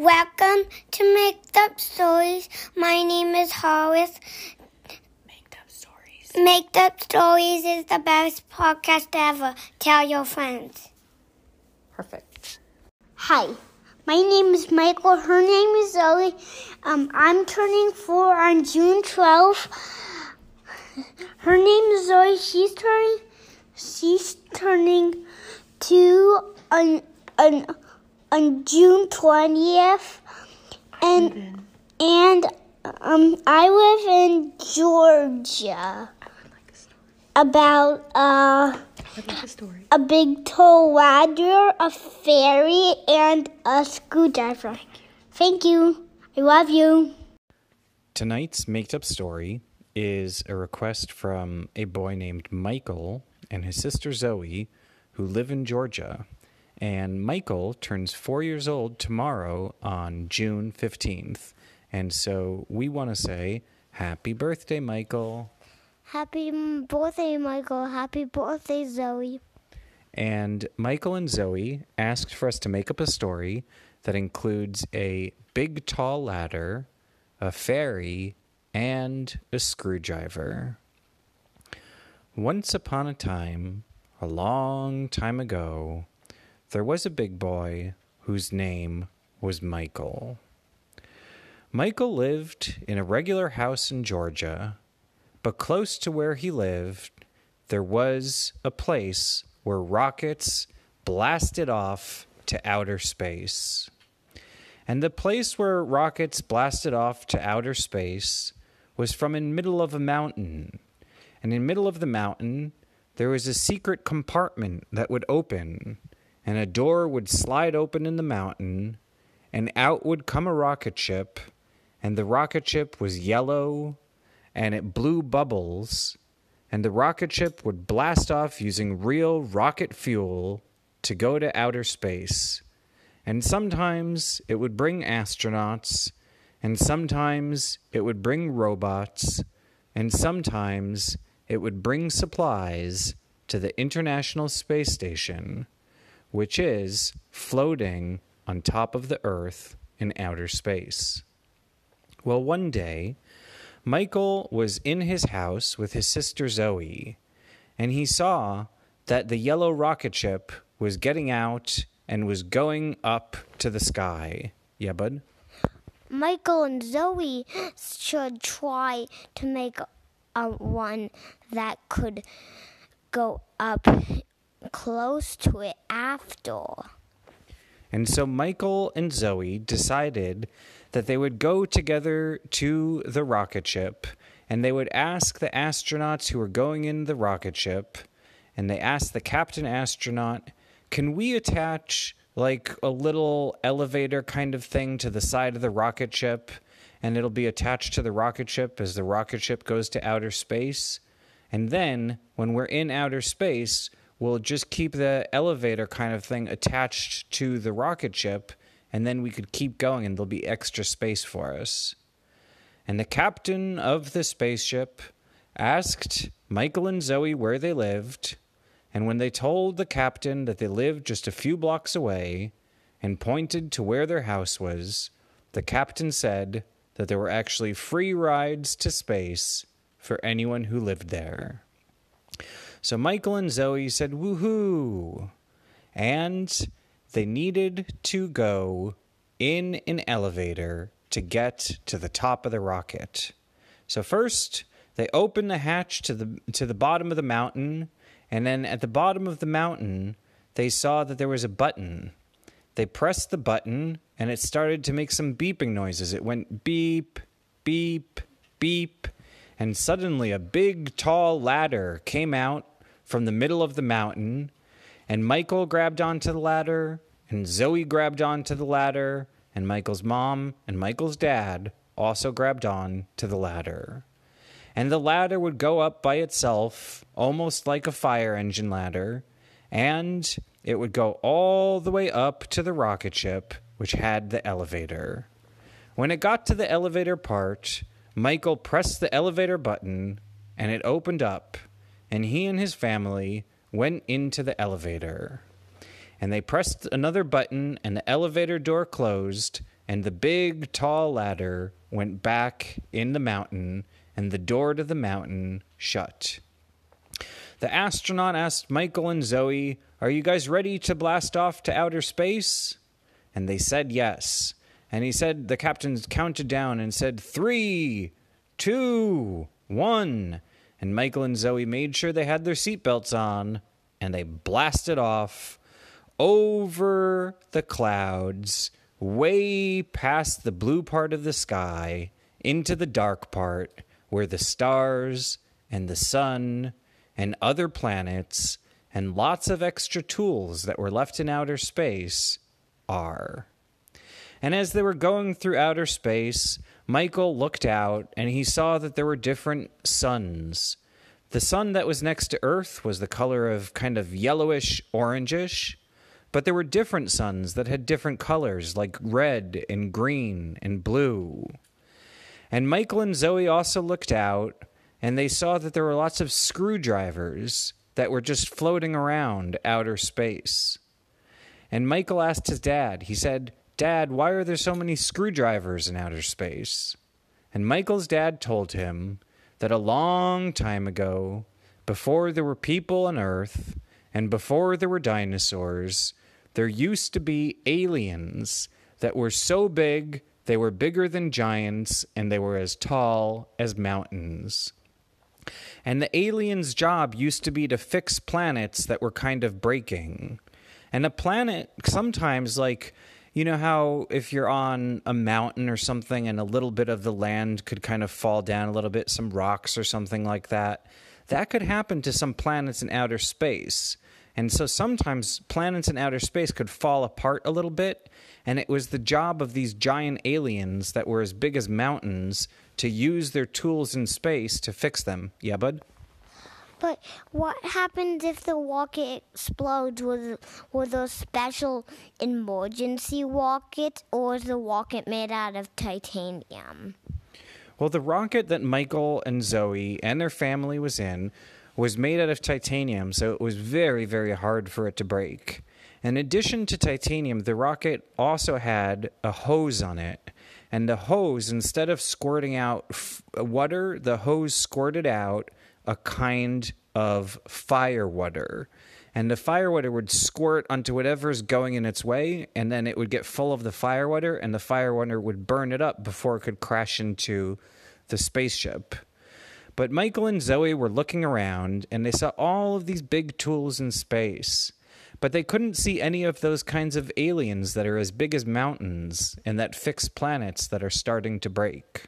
Welcome to Make Up Stories. My name is Horace. Make Up Stories is the best podcast ever. Tell your friends. Perfect. Hi, my name is Michael. Her name is Zoe. I'm turning 4 on June 12th. Her name is Zoe. She's turning 2 on June 20th. And I live in Georgia. About a big tall ladder, a fairy, and a screwdriver. Thank you. I love you. Tonight's Make Up Story is a request from a boy named Michael and his sister Zoe, who live in Georgia. And Michael turns 4 years old tomorrow on June 15th. And so we want to say, happy birthday, Michael. Happy birthday, Michael. Happy birthday, Zoe. And Michael and Zoe asked for us to make up a story that includes a big tall ladder, a fairy, and a screwdriver. Once upon a time, a long time ago, there was a big boy whose name was Michael. Michael lived in a regular house in Georgia, but close to where he lived, there was a place where rockets blasted off to outer space. And the place where rockets blasted off to outer space was from in middle of a mountain. And in middle of the mountain, there was a secret compartment that would open, and a door would slide open in the mountain, and out would come a rocket ship, and the rocket ship was yellow, and it blew bubbles, and the rocket ship would blast off using real rocket fuel to go to outer space. And sometimes it would bring astronauts, and sometimes it would bring robots, and sometimes it would bring supplies to the International Space Station, which is floating on top of the Earth in outer space. Well, one day, Michael was in his house with his sister Zoe, and he saw that the yellow rocket ship was getting out and was going up to the sky. Yeah, bud? Michael and Zoe should try to make a one that could go up close to it after. And so Michael and Zoe decided that they would go together to the rocket ship, and they would ask the astronauts who were going in the rocket ship, and they asked the captain astronaut, can we attach like a little elevator kind of thing to the side of the rocket ship, and it'll be attached to the rocket ship as the rocket ship goes to outer space? And then, when we're in outer space, we'll just keep the elevator kind of thing attached to the rocket ship, and then we could keep going and there'll be extra space for us. And the captain of the spaceship asked Michael and Zoe where they lived, and when they told the captain that they lived just a few blocks away and pointed to where their house was, the captain said that there were actually free rides to space for anyone who lived there. So Michael and Zoe said, woohoo! And they needed to go in an elevator to get to the top of the rocket. So first, they opened the hatch to the bottom of the mountain, and then at the bottom of the mountain, they saw that there was a button. They pressed the button, and it started to make some beeping noises. It went beep, beep, beep, and suddenly a big, tall ladder came out from the middle of the mountain, and Michael grabbed onto the ladder, and Zoe grabbed onto the ladder, and Michael's mom and Michael's dad also grabbed on to the ladder. And the ladder would go up by itself, almost like a fire engine ladder, and it would go all the way up to the rocket ship, which had the elevator. When it got to the elevator part, Michael pressed the elevator button, and it opened up, and he and his family went into the elevator. And they pressed another button, and the elevator door closed, and the big, tall ladder went back in the mountain, and the door to the mountain shut. The astronaut asked Michael and Zoe, "Are you guys ready to blast off to outer space?" And they said yes. And he said, the captain counted down and said, 3, 2, 1. And Michael and Zoe made sure they had their seatbelts on, and they blasted off over the clouds, way past the blue part of the sky, into the dark part, where the stars and the sun and other planets and lots of extra tools that were left in outer space are. And as they were going through outer space, Michael looked out and he saw that there were different suns. The sun that was next to Earth was the color of kind of yellowish, orangish, but there were different suns that had different colors like red and green and blue. And Michael and Zoe also looked out and they saw that there were lots of screwdrivers that were just floating around outer space. And Michael asked his dad, he said, "Dad, why are there so many screwdrivers in outer space?" And Michael's dad told him that a long time ago, before there were people on Earth and before there were dinosaurs, there used to be aliens that were so big they were bigger than giants and they were as tall as mountains. And the aliens' job used to be to fix planets that were kind of breaking. And a planet sometimes, like, you know how if you're on a mountain or something and a little bit of the land could kind of fall down a little bit, some rocks or something like that, that could happen to some planets in outer space. And so sometimes planets in outer space could fall apart a little bit, and it was the job of these giant aliens that were as big as mountains to use their tools in space to fix them. Yeah, bud? But what happens if the rocket explodes? With a special emergency rocket, or is the rocket made out of titanium? Well, the rocket that Michael and Zoe and their family was in was made out of titanium, so it was very, very hard for it to break. In addition to titanium, the rocket also had a hose on it. And the hose, instead of squirting out water, the hose squirted out a kind of fire water. And the fire water would squirt onto whatever's going in its way, and then it would get full of the fire water, and the fire water would burn it up before it could crash into the spaceship. But Michael and Zoe were looking around, and they saw all of these big tools in space. But they couldn't see any of those kinds of aliens that are as big as mountains and that fix planets that are starting to break.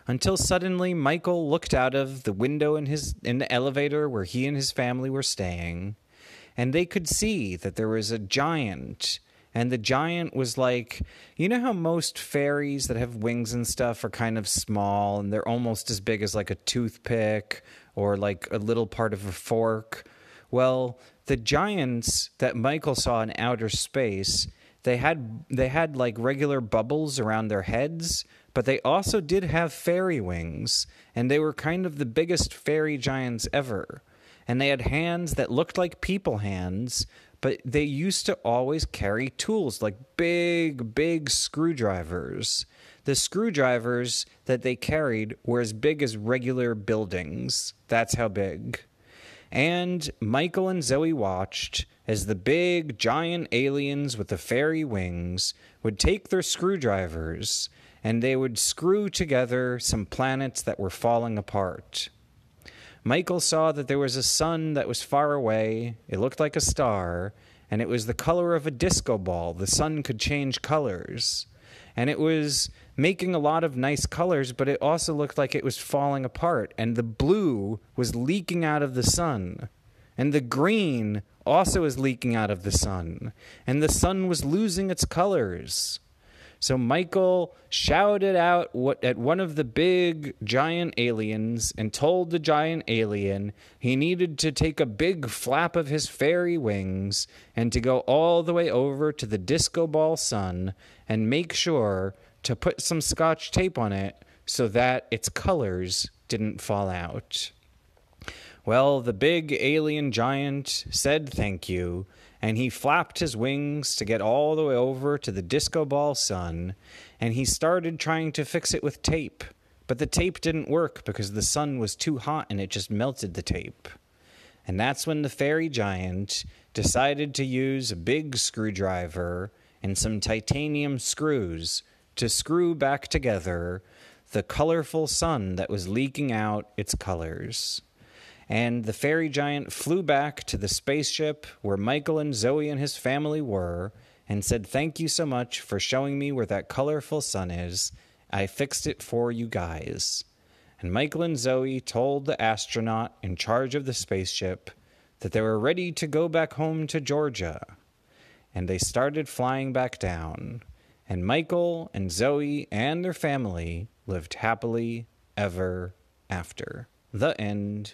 Until suddenly Michael looked out of the window in the elevator where he and his family were staying, and they could see that there was a giant. And the giant was like, you know how most fairies that have wings and stuff are kind of small and they're almost as big as like a toothpick or like a little part of a fork? Well, the giants that Michael saw in outer space, they had like regular bubbles around their heads, but they also did have fairy wings, and they were kind of the biggest fairy giants ever. And they had hands that looked like people hands, but they used to always carry tools like big, big screwdrivers. The screwdrivers that they carried were as big as regular buildings. That's how big. And Michael and Zoe watched as the big, giant aliens with the fairy wings would take their screwdrivers and they would screw together some planets that were falling apart. Michael saw that there was a sun that was far away. It looked like a star, and it was the color of a disco ball. The sun could change colors. And it was making a lot of nice colors, but it also looked like it was falling apart. And the blue was leaking out of the sun. And the green also was leaking out of the sun. And the sun was losing its colors. So Michael shouted out at one of the big giant aliens and told the giant alien he needed to take a big flap of his fairy wings and to go all the way over to the disco ball sun and make sure to put some Scotch tape on it so that its colors didn't fall out. Well, the big alien giant said thank you, and he flapped his wings to get all the way over to the disco ball sun, and he started trying to fix it with tape. But the tape didn't work because the sun was too hot and it just melted the tape. And that's when the fairy giant decided to use a big screwdriver and some titanium screws to screw back together the colorful sun that was leaking out its colors. And the fairy giant flew back to the spaceship where Michael and Zoe and his family were and said, "Thank you so much for showing me where that colorful sun is. I fixed it for you guys." And Michael and Zoe told the astronaut in charge of the spaceship that they were ready to go back home to Georgia. And they started flying back down. And Michael and Zoe and their family lived happily ever after. The end.